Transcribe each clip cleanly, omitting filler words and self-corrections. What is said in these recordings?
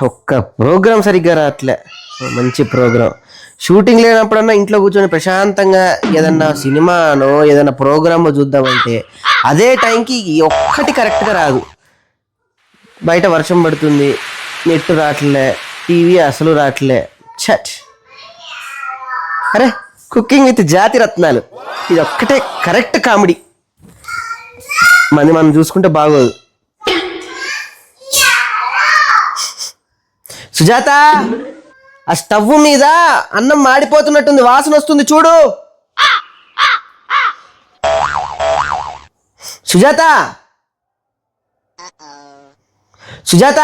ఒక్క ప్రోగ్రామ్ సరిగ్గా రావట్లే. మంచి ప్రోగ్రామ్ షూటింగ్ లేనప్పుడన్నా ఇంట్లో కూర్చొని ప్రశాంతంగా ఏదన్నా సినిమానో ఏదన్నా ప్రోగ్రామో చూద్దామంటే అదే టైంకి ఒక్కటి కరెక్ట్గా రాదు. బయట వర్షం పడుతుంది, నెట్ రావట్లే, టీవీ అసలు రావట్లే. చట్. అరే కుకింగ్ విత్ జాతి రత్నాలు, ఇది ఒక్కటే కరెక్ట్ కామెడీ. మనం చూసుకుంటే బాగోదు. సుజాత, ఆ స్టవ్ మీద అన్నం మాడిపోతున్నట్టుంది, వాసన వస్తుంది చూడు. సుజాత, సుజాత.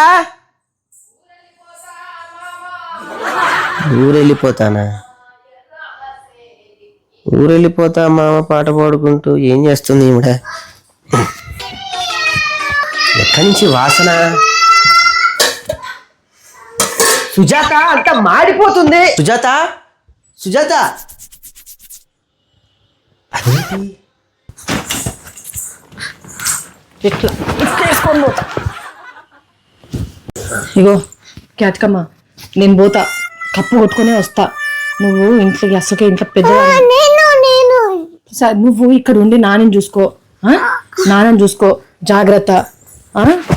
ఊరెళ్ళిపోతానా? ఊరెళ్ళిపోతా మామ పాట పాడుకుంటూ. ఏం చేస్తుంది ఈవిడ? ఎక్కడి నుంచి వాసన? సుజాత, అంత మాడిపోతుంది. సుజాత, సుజాత. అదేంటి ఎట్లా వేసుకొని పోతా? ఇగో క్యాట్కమ్మ, నేను పోతా, కప్పు కొట్టుకునే వస్తా. నువ్వు ఇంట్లోకి అసలుకే ఇంట్లో పెద్ద నువ్వు ఇక్కడ ఉండి నాన్నని చూసుకో, నాన్నని చూసుకో, జాగ్రత్త.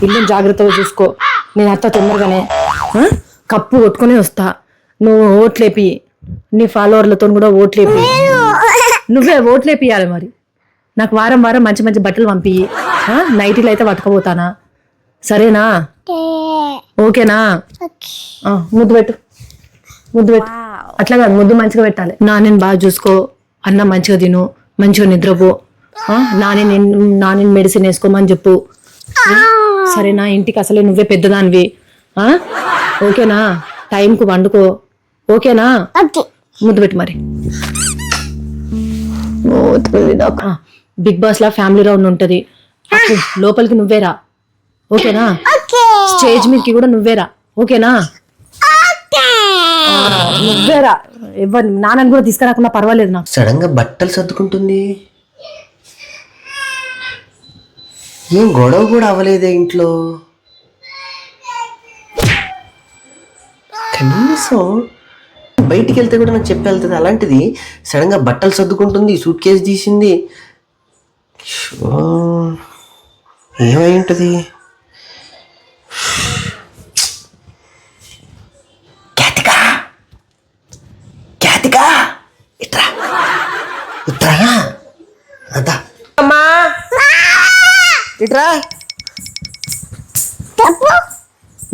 ఇల్లు జాగ్రత్తగా చూసుకో. నేను అత్త తొందరగానే కప్పు కొట్టుకునే వస్తా. నువ్వు ఓట్లేపి, నీ ఫాలోవర్లతో కూడా ఓట్లేపి. నువ్వే ఓట్లేపియాలి మరి. నాకు వారం వారం మంచి మంచి బట్టలు పంపి, నైటీలు అయితే పట్టుకపోతానా? సరేనా? ఓకేనా? ముద్దు పెట్టు, ముద్దు పెట్టు. అట్లా కాదు, ముద్దు మంచిగా పెట్టాలి. నాన్నని బాగా చూసుకో, అన్నం మంచిగా తిను, మంచిగా నిద్రపో. నాని మెడిసిన్ వేసుకోమని చెప్పు. సరేనా? ఇంటికి అసలే నువ్వే పెద్దదానివి. ఓకేనా? టైంకు వండుకో. ఓకేనా? ముద్దు పెట్టు మరి. బిగ్ బాస్ లా ఫ్యామిలీ రౌండ్ ఉంటది, లోపలికి నువ్వేరా. ఓకేనా? స్టేజ్ మీదకి కూడా నువ్వేరా. ఓకేనా? నువ్వేరా. ఎవరు నాన్నని కూడా తీసుకురాకుండా పర్వాలేదు నాకు. సడన్ గా బట్టలు సర్దుకుంటుంది. ఏం గొడవ కూడా అవ్వలేదే ఇంట్లో? కనీసం బయటికి వెళ్తే కూడా నాకు చెప్పి వెళ్తుంది. అలాంటిది సడన్ గా బట్టలు సర్దుకుంటుంది, సూట్ కేసు తీసింది. ఏమై ఉంటుంది? అమ్మా ఇట్రా,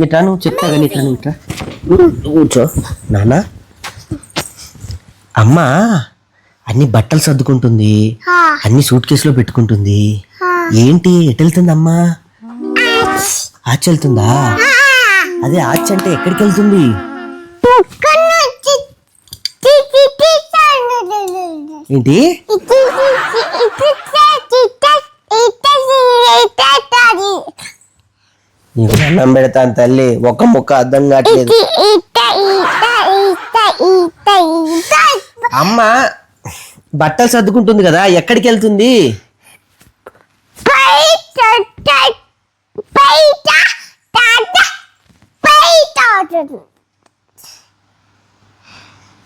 ఇట్రా. నువ్వు చెప్తా కానీ ఇట్రా, నువ్వు ఇట్రా, కూర్చో. నాన్న, అమ్మ అన్ని బట్టలు సర్దుకుంటుంది, అన్ని సూట్ కేసులో పెట్టుకుంటుంది. ఏంటి ఎటు వెళ్తుంది అమ్మా? ఆచ వెళ్తుందా? అదే ఆచ అంటే ఎక్కడికి వెళ్తుంది? ఏంటి? నీకు అన్నం పెడతాను తల్లి, ఒక ముక్క అర్థం కావట్లేదు. అమ్మ బట్టలు సర్దుకుంటుంది కదా, ఎక్కడికి వెళ్తుంది?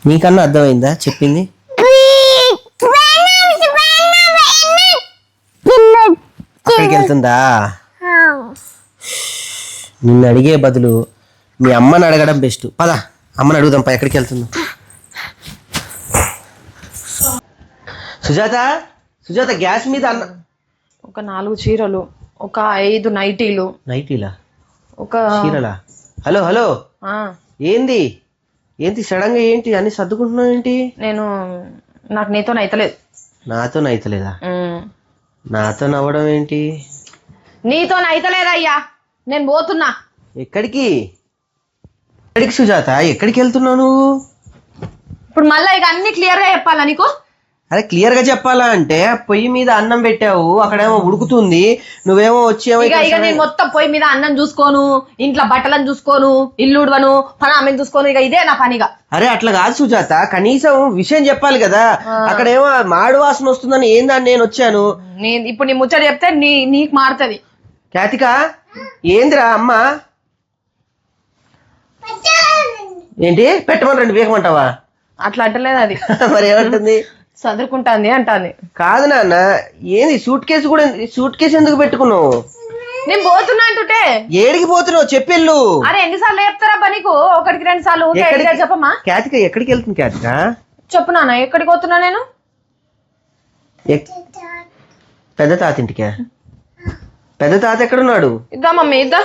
నీకన్నా అర్థమైందా చెప్పింది? అక్కడికి వెళ్తుందా? నిన్ను అడిగే బదులు మీ అమ్మని అడగడం బెస్ట్. పద అమ్మని అడుగుదాం. ఎక్కడికి వెళ్తుందా? సుజాత, సుజాత, గ్యాస్ మీద అన్న ఒక 4 చీరలు, ఒక 5 నైటీలు. నైటీలా? ఒక చీరలా? హలో హలో, ఏంది ఏంటి సడన్ గా ఏంటి అన్ని సర్దుకుంటున్నావు ఏంటి? నాకు నీతో నైతలేదు. నాతో నైతలేదా? నాతో నవ్వడం ఏంటి? నీతో నైతలేదయ్యా, నేను పోతున్నా. ఎక్కడికి? ఎక్కడికి సుజాత? ఎక్కడికి వెళ్తున్నావు నువ్వు? ఇప్పుడు మళ్ళీ ఇక అన్ని క్లియర్ గా చెప్పాలా నీకు? అరే క్లియర్ గా చెప్పాలా అంటే, పొయ్యి మీద అన్నం పెట్టావు, అక్కడేమో ఉడుకుతుంది, నువ్వేమో వచ్చేమో. ఇక నేను మొత్తం పొయ్యి మీద అన్నం చూసుకోను, ఇంట్లో బట్టలను చూసుకోను, ఇల్లు ఉడవను, పని ఆమెను చూసుకోను. ఇక ఇదే నా పనిగా. అరే అట్లా కాదు సుజాత, కనీసం విషయం చెప్పాలి కదా. అక్కడేమో మాడు వాసన వస్తుందని ఏందని నేను వచ్చాను. ఇప్పుడు నీ ముచ్చట చెప్తే నీకు మారుతుంది. క్యాతిక, ఏందిరా అమ్మ? ఏంటి పెట్టమని రెండు వేయమంటావా? అట్లా అంటలేదు అది. మరి ఏమంటుంది? చదువుకుంటాంది అంటాంది. కాదు నాన్న, ఏంది సూట్ కేసు కూడా, సూట్ కేసు ఎందుకు పెట్టుకున్నావు? నేను పోతున్నా అంటుంటే. ఏడికి పోతున్నావు చెప్పెళ్ళు. అరే ఎన్నిసార్లు చెప్తారా నీకు? ఒకటికి 2 సార్లు చెప్పమ్మా. క్యాతిక ఎక్కడికి వెళ్తుంది? క్యాతిక చెప్పు నాన్న, ఎక్కడికి పోతున్నా నేను? పెద్ద తాత ఇంటికా? పెద్ద తాత ఎక్కడున్నాడు? ఇద్దా మమ్మీ ఇద్దా.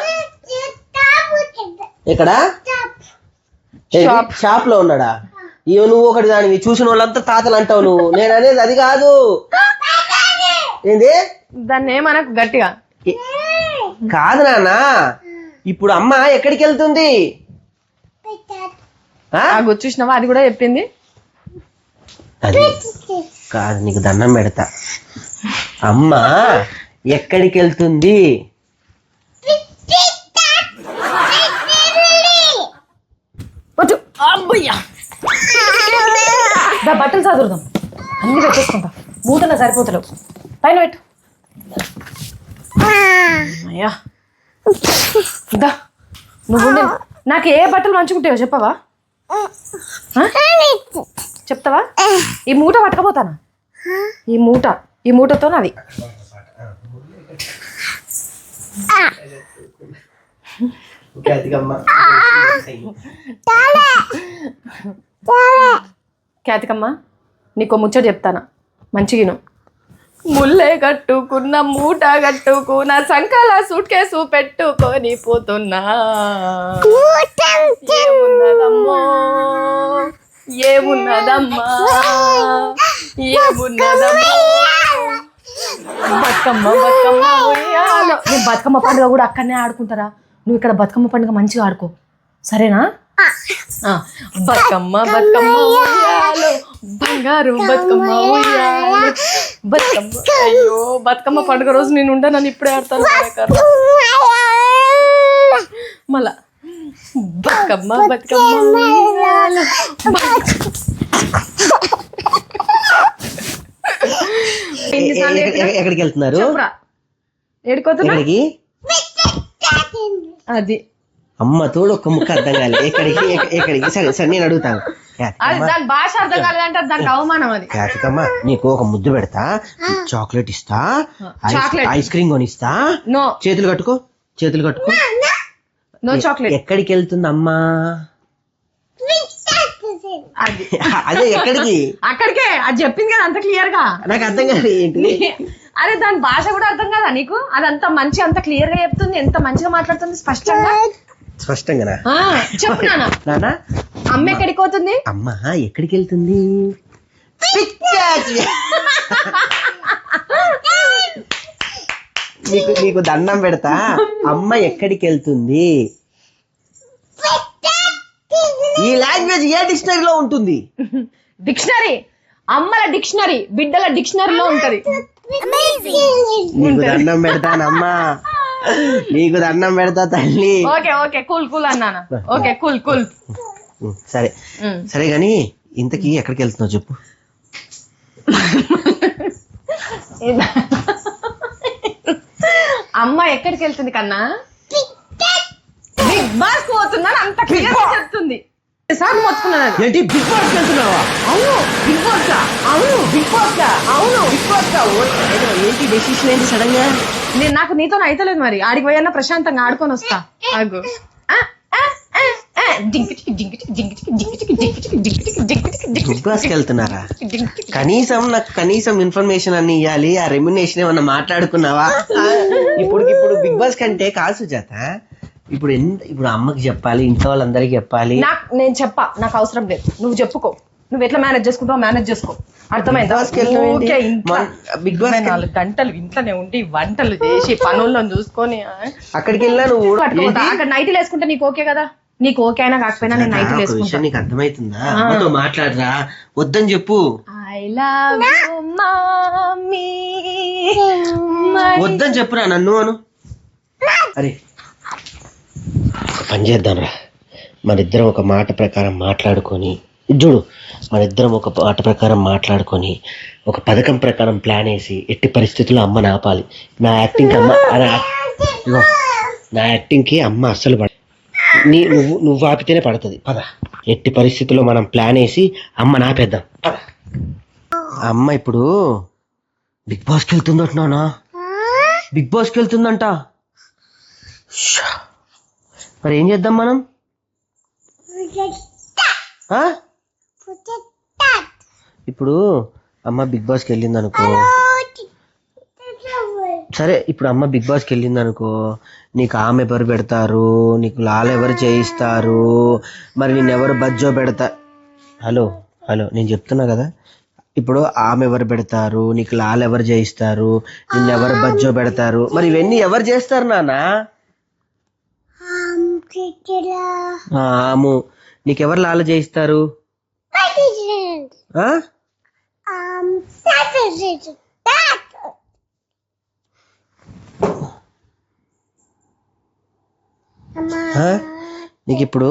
ఎక్కడ? షాప్ లో ఉన్నాడా? ఇవి నువ్వు ఒకటి దానివి, చూసిన వాళ్ళంతా తాతలు అంటావు నువ్వు. నేను అనేది అది కాదు. ఏంది దాన్ని ఏమనకు గట్టిగా. కాదు నాన్న, ఇప్పుడు అమ్మ ఎక్కడికి వెళ్తుంది? చూసినావా? అది కూడా చెప్పింది. అది కాదు, నీకు దండం పెడతా. అమ్మ ఎక్కడికి వెళ్తుంది? బట్టలు చదువుదాం, అన్ని పెట్టేసుకుంటా. మూతలో సరిపోతలేవు, పైన పెట్టు. అయ్యా దా, నువ్వు నాకు ఏ బట్టలు మంచుకుంటావో చెప్పవా? చెప్తావా? ఈ మూట పట్టుకపోతానా? ఈ మూటతో నాది. క్యాతికమ్మ, నీకో ముచ్చట చెప్తానా, మంచిగిను. ముల్లే కట్టుకున్న మూట కట్టుకున్న సంకల సూట్ కేసు పెట్టుకొని పోతున్నా. ఏమున్నదమ్మో ఏమున్నదమ్మా ఏమున్నదమ్మా. బతుకమ్మ బతుకమ్మ ఉయ్యాలో. నేను బతుకమ్మ పండుగ కూడా అక్కడనే ఆడుకుంటారా? నువ్వు ఇక్కడ బతుకమ్మ పండుగ మంచిగా ఆడుకో, సరేనా? బతుకమ్మ బతుకమ్మ ఉయ్యాలో, బంగారు బతుకమ్మ ఉయ్యాలో, బతుకమ్మ. అయ్యో, బతుకమ్మ పండుగ రోజు నేను ఉండనని ఇప్పుడే ఆడతాను మళ్ళా. బతుకమ్మ బతుకమ్మ ఉయ్యాలో. ఎక్కడికి వెళ్తున్నారు? ఏడుకోతున్నా అది. అమ్మ తోడు ఒక్క ముక్క అర్థం కాలేదు. ఎక్కడికి? సరే సరే నేను అడుగుతాను. దాని భాష అర్థం కాలేదంటే దానికి అవమానం. అది క్యాతికమ్మ, నీకు ఒక ముద్దు పెడతా, చాక్లెట్ ఇస్తా, ఐస్ క్రీమ్ కొనిస్తా. నో, చేతులు కట్టుకో, చేతులు కట్టుకో. No chocolate. ఎక్కడికి వెళ్తుంది అమ్మా? అది అదే ఎక్కడికి? అక్కడికే. అది చెప్పింది కదా అంత క్లియర్ గా. నాకు అర్థం కాదు ఏంటి. అరే దాని భాష కూడా అర్థం కాదా నీకు? అదంతా మంచి, అంత క్లియర్ గా చెప్తుంది, ఎంత మంచిగా మాట్లాడుతుంది, స్పష్టంగా. స్పష్టంగా చెప్పు నాన్న. అమ్మ ఎక్కడికి పోతుంది? అమ్మ ఎక్కడికి వెళ్తుంది? నీకు దండం పెడతా, అమ్మ ఎక్కడికి వెళ్తుంది? ఈ లాంగ్వేజ్ ఏ డిక్షనరీలో ఉంటుంది? డిక్షనరీ, అమ్మల డిక్షనరీ, బిడ్డల డిక్షనరీలో ఉంటది. నీకు దండం పెడతానమ్మా, నీకు దండం పెడతా తల్లి. ఓకే ఓకే, కూల్ కూల్ అన్నాను. Okay cool cool. సరే సరే గాని ఇంతకీ ఎక్కడికి వెళ్తున్నావు చెప్పు. అమ్మ ఎక్కడికి వెళ్తుంది కన్నా? బిగ్ బాస్ పోతుందని అంత క్లియర్ గా చెప్తుంది. సార్ మొత్తుకున్నాను. ఏంటి బిగ్ బాస్ వెళ్తున్నావా? అవును. బిగ్ బాస్ గా? అవును. బిగ్ బాస్ గా? అవును. బిగ్ బాస్ గా. ఏంటి డెసిషన్ ఏంటి సడన్ గా? నేను నాకు నీతో అయితలేదు మరి. ఆడికి పోయన్నా ప్రశాంతంగా ఆడుకొని వస్తా. ఆగు. బిగ్ బాస్ కి వెళ్తున్నారా? కనీసం ఇన్ఫర్మేషన్ అన్ని ఇవ్వాలి. ఆ రెమ్యునేషన్ ఏమన్నా మాట్లాడుకున్నావా? ఇప్పుడు బిగ్ బాస్ కంటే కాదు సుజాత, ఇప్పుడు అమ్మకి చెప్పాలి, ఇంట్లో వాళ్ళందరికి చెప్పాలి. నేను చెప్పా, నాకు అవసరం లేదు, నువ్వు చెప్పుకో. నువ్వు ఎట్లా మేనేజ్ చేసుకుంటావు మేనేజ్ చేసుకో, అర్థమైందా? బిగ్ బాస్ 4 గంటలు ఇంట్లోనే ఉండి వంటలు చేసి పనులను చూసుకొని అక్కడికి వెళ్ళా నువ్వు అక్కడ నైట్లు వేసుకుంటే నీకు ఓకే కదా? నీకు ఓకే అయినా కాకపోయినా నేను నైట్లు వేసుకుంటా. నీకు అర్థమవుతుందా? అమ్మతో మాట్లాడరా, వద్దని చెప్పు. ఐ లవ్ యు మమ్మీ, వద్దని చెప్పురా నన్ను అను. అరే పని చేద్దాంరా, మనిద్దరం ఒక మాట ప్రకారం మాట్లాడుకొని చూడు, మనిద్దరం ఒక మాట ప్రకారం మాట్లాడుకొని ఒక పథకం ప్రకారం ప్లాన్ వేసి ఎట్టి పరిస్థితుల్లో అమ్మని ఆపాలి. నా యాక్టింగ్కి అమ్మ అసలు నువ్వు ఆపితేనే పడుతుంది. పద, ఎట్టి పరిస్థితుల్లో మనం ప్లాన్ వేసి అమ్మని ఆపేద్దాం. పద. అమ్మ ఇప్పుడు బిగ్ బాస్కి వెళ్తుందంటున్నానా? బిగ్ బాస్కి వెళ్తుందంట. మరి ఏం చేద్దాం మనం? ఇప్పుడు అమ్మ బిగ్ బాస్కి వెళ్ళింది అనుకో, సరే ఇప్పుడు అమ్మ బిగ్ బాస్కి వెళ్ళింది అనుకో, నీకు ఆమె ఎవరు పెడతారు, నీకు లాల్ ఎవరు చేయిస్తారు, మరి నిన్నెవరు బజ్జో పెడతా. హలో నేను చెప్తున్నా కదా, ఇప్పుడు ఆమె ఎవరు పెడతారు, నీకు లాల్ ఎవరు చేయిస్తారు, నిన్నెవరు బజ్జో పెడతారు, మరి ఇవన్నీ ఎవరు చేస్తారు నాన్న? ఆము. నీకెవరు లాల చేయిస్తారు? నీకు ఇప్పుడు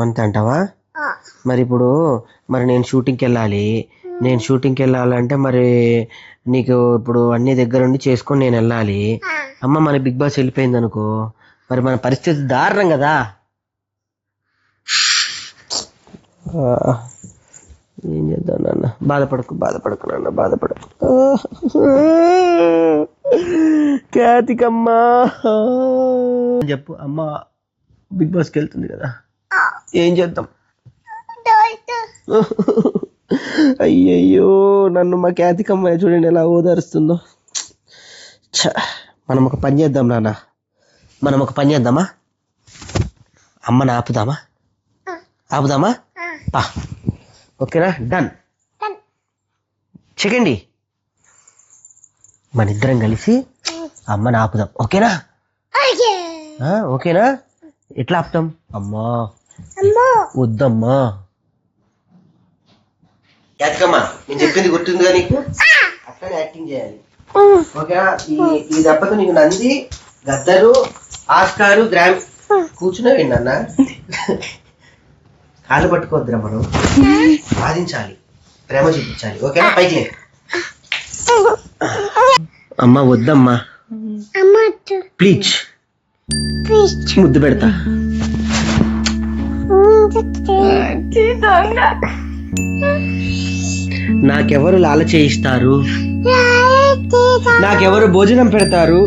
అంతే అంటావా? మరి ఇప్పుడు నేను షూటింగ్కి వెళ్ళాలి. నేను షూటింగ్కి వెళ్ళాలంటే మరి నీకు ఇప్పుడు అన్ని దగ్గర ఉండి చేసుకొని నేను వెళ్ళాలి. అమ్మ మన బిగ్ బాస్ వెళ్ళిపోయింది అనుకో, మరి మన పరిస్థితి దారుణం కదా. ఏం చేద్దాం నాన్న? బాధపడకు నాన్న, బాధపడకు. ఖ్యాతికమ్మా చెప్పు, అమ్మ బిగ్ బాస్కి వెళ్తుంది కదా, ఏం చేద్దాం? అయ్యయ్యో, నన్ను మా ఖ్యాతికమ్మ చూడండి ఎలా ఓదారుస్తుందో. మనం ఒక పని చేద్దాం నాన్న, మనం ఒక పని చేద్దామా? అమ్మని ఆపుదామా? పా, ఓకేనా? డన్. చెకండి, మన ఇద్దరం కలిసి అమ్మని ఆపుదాం. ఓకేనా? ఓకేనా? ఎట్లా ఆపుతాం? అమ్మా వద్దమ్మా. యాత్కమ్మా, నేను చెప్పింది గుర్తుందిగా నీకు? అట్లనే యాక్టింగ్ చేయాలి. ఓకేనా? ఈ దెబ్బతో నీకు నంది, గద్దరు, ఆస్కారు, గ్రామ్ కూర్చున్నావు ఏంటన్నా? కాళ్ళు పట్టుకోవద్దురా, మనం సాధించాలి, ప్రేమ చూపించాలి. ఓకేనా? పైకి. అమ్మా వద్దమ్మా, ప్లీజ్ ముద్దు పెడతా. నాకెవరు లాల చేయిస్తారు, నాకెవరు భోజనం పెడతారు,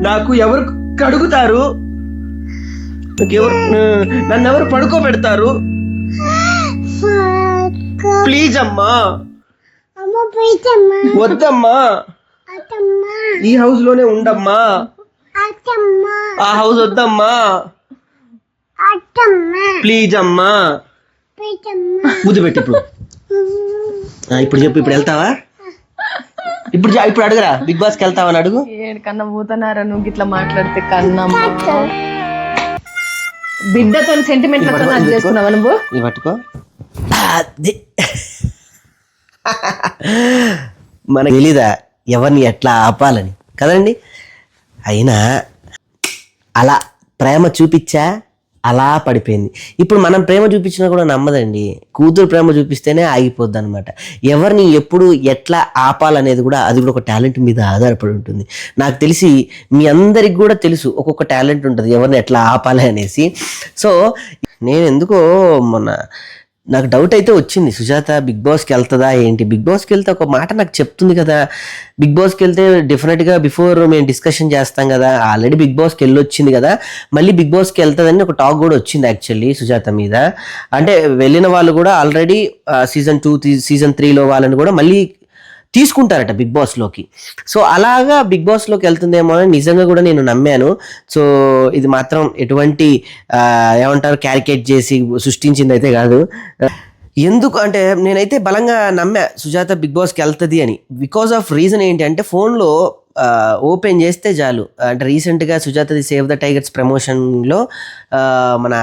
నాకు ఎవరు కడుగుతారు, నన్నెవరు పడుకోబెడతారు? ప్లీజ్ అమ్మా, వద్దమ్మా, ఈ హౌస్ లోనే ఉండమ్మా, ఆ హౌస్ వద్దమ్మా, ప్లీజ్ అమ్మా. ముద్దు పెట్టు. ఇప్పుడు చెప్పు, ఇప్పుడు వెళ్తావా? ఇప్పుడు అడుగురా, బిగ్ బాస్కి వెళ్తావా అని అడుగు. కన్నా పోతున్నారా నువ్వు ఇట్లా మాట్లాడితే? కన్నా బిడ్డతో సెంటిమెంట్ చేసుకున్నావా నువ్వు? ఇది పట్టుకో. మనకు తెలీదా ఎవరిని ఎట్లా ఆపాలని కదండి? అయినా అలా ప్రేమ చూపించా, అలా పడిపోయింది. ఇప్పుడు మనం ప్రేమ చూపించినా కూడా నమ్మదండి. కూతురు ప్రేమ చూపిస్తేనే ఆగిపోద్ది అనమాట. ఎవరిని ఎప్పుడు ఎట్లా ఆపాలనేది కూడా అది కూడా ఒక టాలెంట్ మీద ఆధారపడి ఉంటుంది. నాకు తెలిసి మీ అందరికి కూడా తెలుసు, ఒక్కొక్క టాలెంట్ ఉంటుంది ఎవరిని ఎట్లా ఆపాలి అనేసి. సో నేను ఎందుకో నాకు డౌట్ అయితే వచ్చింది, సుజాత బిగ్ బాస్కి వెళ్తుందా ఏంటి? బిగ్ బాస్కి వెళ్తే ఒక మాట నాకు చెప్తుంది కదా, బిగ్ బాస్కి వెళ్తే డెఫినెట్గా బిఫోర్ మేము డిస్కషన్ చేస్తాం కదా, ఆల్రెడీ బిగ్ బాస్కి వెళ్ళొచ్చింది కదా, మళ్ళీ బిగ్ బాస్కి వెళ్తుందని ఒక టాక్ కూడా వచ్చింది యాక్చువల్లీ సుజాత మీద. అంటే వెళ్ళిన వాళ్ళు కూడా ఆల్రెడీ సీజన్ 2 సీజన్ 3లో వాళ్ళని కూడా మళ్ళీ తీసుకుంటారట బిగ్ బాస్లోకి. సో అలాగా బిగ్ బాస్లోకి వెళ్తుందేమో అని నిజంగా కూడా నేను నమ్మాను. సో ఇది మాత్రం ఎటువంటి ఏమంటారు క్యారికేట్ చేసి సృష్టించింది అయితే కాదు. ఎందుకు అంటే నేనైతే బలంగా నమ్మా సుజాత బిగ్ బాస్కి వెళ్తుంది అని. బికాస్ ఆఫ్ రీజన్ ఏంటి అంటే ఫోన్లో ఓపెన్ చేస్తే చాలు. అంటే రీసెంట్గా సుజాతది సేవ్ ద టైగర్స్ ప్రమోషన్లో మన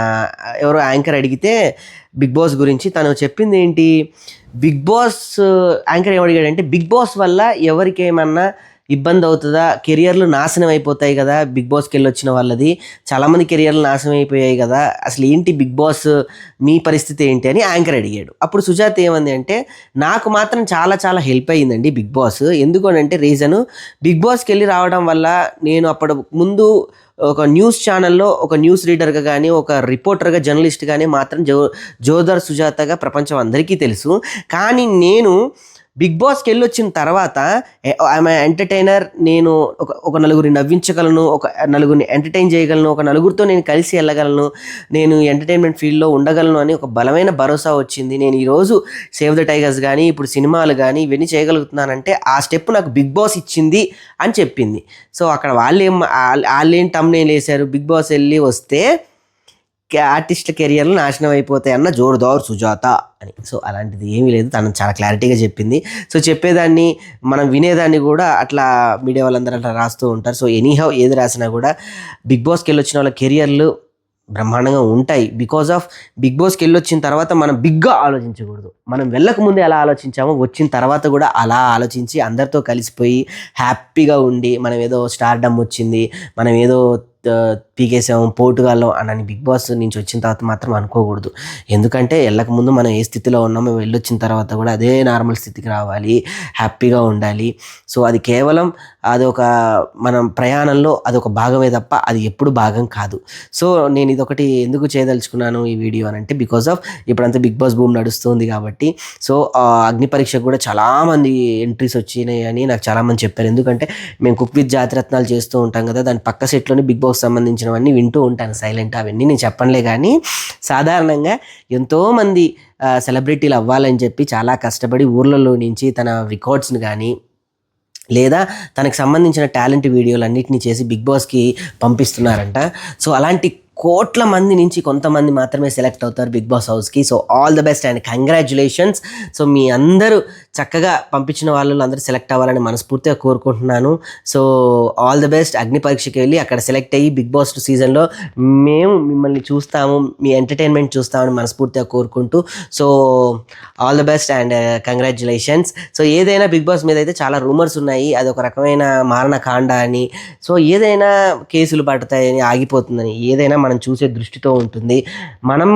ఎవరో యాంకర్ అడిగితే బిగ్ బాస్ గురించి తను చెప్పింది ఏంటి, బిగ్ బాస్ యాంకర్ ఏమడిగాడంటే బిగ్ బాస్ వల్ల ఎవరికేమన్నా ఇబ్బంది అవుతుందా, కెరియర్లు నాశనం అయిపోతాయి కదా బిగ్ బాస్కి వెళ్ళి వచ్చిన వాళ్ళది, చాలామంది కెరియర్లు నాశనం అయిపోయాయి కదా, అసలు ఏంటి బిగ్ బాస్ మీ పరిస్థితి ఏంటి అని యాంకర్ అడిగాడు. అప్పుడు సుజాత ఏమంది అంటే, నాకు మాత్రం చాలా చాలా హెల్ప్ అయ్యిందండి బిగ్ బాస్. ఎందుకు అని అంటే రీజను, బిగ్ బాస్కి వెళ్ళి రావడం వల్ల నేను అప్పుడు ముందు ఒక న్యూస్ ఛానల్లో ఒక న్యూస్ రీడర్గా కానీ, ఒక రిపోర్టర్గా, జర్నలిస్ట్ కానీ మాత్రం జోదర్ సుజాతగా ప్రపంచం అందరికీ తెలుసు. కానీ నేను బిగ్ బాస్కి వెళ్ళి వచ్చిన తర్వాత ఆమె ఎంటర్టైనర్, నేను ఒక నలుగురిని నవ్వించగలను, ఒక నలుగురిని ఎంటర్టైన్ చేయగలను, ఒక నలుగురితో నేను కలిసి వెళ్ళగలను, నేను ఎంటర్టైన్మెంట్ ఫీల్డ్లో ఉండగలను అని ఒక బలమైన భరోసా వచ్చింది. నేను ఈరోజు సేవ్ ద టైగర్స్ కానీ, ఇప్పుడు సినిమాలు కానీ ఇవన్నీ చేయగలుగుతున్నానంటే ఆ స్టెప్ నాకు బిగ్ బాస్ ఇచ్చింది అని చెప్పింది. సో అక్కడ వాళ్ళేం తమ్నేల్ వేశారు, బిగ్ బాస్ వెళ్ళి వస్తే ఆర్టిస్టుల కెరియర్లు నాశనం అయిపోతాయి అన్న జోరుదారు సుజాత అని. సో అలాంటిది ఏమీ లేదు, తను చాలా క్లారిటీగా చెప్పింది. సో చెప్పేదాన్ని మనం వినేదాన్ని కూడా అట్లా మీడియా వాళ్ళందరూ అట్లా రాస్తూ ఉంటారు. సో ఎనీహౌ ఏది రాసినా కూడా బిగ్ బాస్కి వెళ్ళి వచ్చిన వాళ్ళ కెరియర్లు బ్రహ్మాండంగా ఉంటాయి. బికాజ్ ఆఫ్ బిగ్ బాస్కి వెళ్ళి వచ్చిన తర్వాత మనం బిగ్గా ఆలోచించకూడదు. మనం వెళ్ళక ముందే ఎలా ఆలోచించామో వచ్చిన తర్వాత కూడా అలా ఆలోచించి అందరితో కలిసిపోయి హ్యాపీగా ఉండి, మనం ఏదో స్టార్డమ్ వచ్చింది, మనం ఏదో పీకేసాము పోటుగాళ్ళం అని బిగ్ బాస్ నుంచి వచ్చిన తర్వాత మాత్రం అనుకోకూడదు. ఎందుకంటే వెళ్ళక ముందు మనం ఏ స్థితిలో ఉన్నామో వెళ్ళొచ్చిన తర్వాత కూడా అదే నార్మల్ స్థితికి రావాలి, హ్యాపీగా ఉండాలి. సో అది కేవలం అదొక మనం ప్రయాణంలో అదొక భాగమే తప్ప అది ఎప్పుడు భాగం కాదు. సో నేను ఇదొకటి ఎందుకు చేయదలుచుకున్నాను ఈ వీడియో అని అంటే, బికాజ్ ఆఫ్ ఇప్పుడంతా బిగ్ బాస్ బూమ్ నడుస్తుంది కాబట్టి. సో అగ్ని పరీక్షకు కూడా చాలామంది ఎంట్రీస్ వచ్చినాయి అని నాకు చాలామంది చెప్పారు. ఎందుకంటే మేము కుక్ విత్ జాతిరత్నాలు చేస్తూ ఉంటాం కదా, దాని పక్క సెట్లోనే బిగ్ బాస్ సంబంధించినవన్నీ వింటూ ఉంటాను సైలెంట్. అవన్నీ నేను చెప్పనులే, కానీ సాధారణంగా ఎంతోమంది సెలబ్రిటీలు అవ్వాలని చెప్పి చాలా కష్టపడి ఊర్లలో నుంచి తన రికార్డ్స్ని కానీ లేదా తనకు సంబంధించిన టాలెంట్ వీడియోలు అన్నిటినీ చేసి బిగ్ బాస్కి పంపిస్తున్నారంట. సో అలాంటి కోట్ల మంది నుంచి కొంతమంది మాత్రమే సెలెక్ట్ అవుతారు బిగ్ బాస్ హౌస్కి. So all the best and congratulations. So మీ అందరూ చక్కగా పంపించిన వాళ్ళు అందరూ సెలెక్ట్ అవ్వాలని మనస్ఫూర్తిగా కోరుకుంటున్నాను. So all the best. అగ్ని పరీక్షకి వెళ్ళి అక్కడ సెలెక్ట్ అయ్యి బిగ్ బాస్ సీజన్లో మేము మిమ్మల్ని చూస్తాము, మీ ఎంటర్టైన్మెంట్ చూస్తామని మనస్ఫూర్తిగా కోరుకుంటూ, so all the best and congratulations. So ఏదైనా బిగ్ బాస్ మీద అయితే చాలా రూమర్స్ ఉన్నాయి, అది ఒక రకమైన మారణకాండ అని, సో ఏదైనా కేసులు పడతాయని, ఆగిపోతుందని, ఏదైనా మనం చూసే దృష్టితో ఉంటుంది. మనం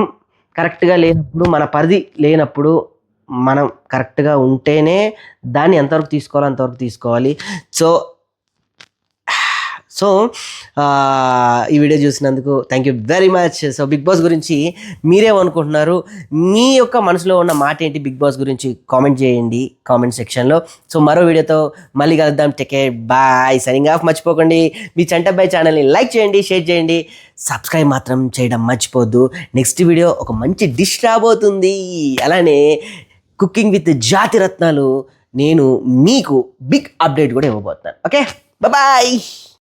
కరెక్ట్గా లేనప్పుడు, మన పరిధి లేనప్పుడు మనం కరెక్ట్గా ఉంటేనే దాన్ని ఎంతవరకు తీసుకోవాలో అంతవరకు తీసుకోవాలి. సో ఈ వీడియో చూసినందుకు thank you very much. So big boss గురించి మీరేమనుకుంటున్నారు, మీ యొక్క మనసులో ఉన్న మాట ఏంటి బిగ్ బాస్ గురించి కామెంట్ చేయండి కామెంట్ సెక్షన్లో. సో మరో వీడియోతో మళ్ళీ కలుద్దాం. Take care, bye, signing off. మర్చిపోకండి మీ చంటబ్బాయ్ ఛానల్ని లైక్ చేయండి, షేర్ చేయండి, సబ్స్క్రైబ్ మాత్రం చేయడం మర్చిపోద్దు. నెక్స్ట్ వీడియో ఒక మంచి డిష్ రాబోతుంది. అలానే కుకింగ్ విత్ జాతిరత్నాలు నేను మీకు బిగ్ అప్డేట్ కూడా ఇవ్వబోతున్నాను. Okay, bye.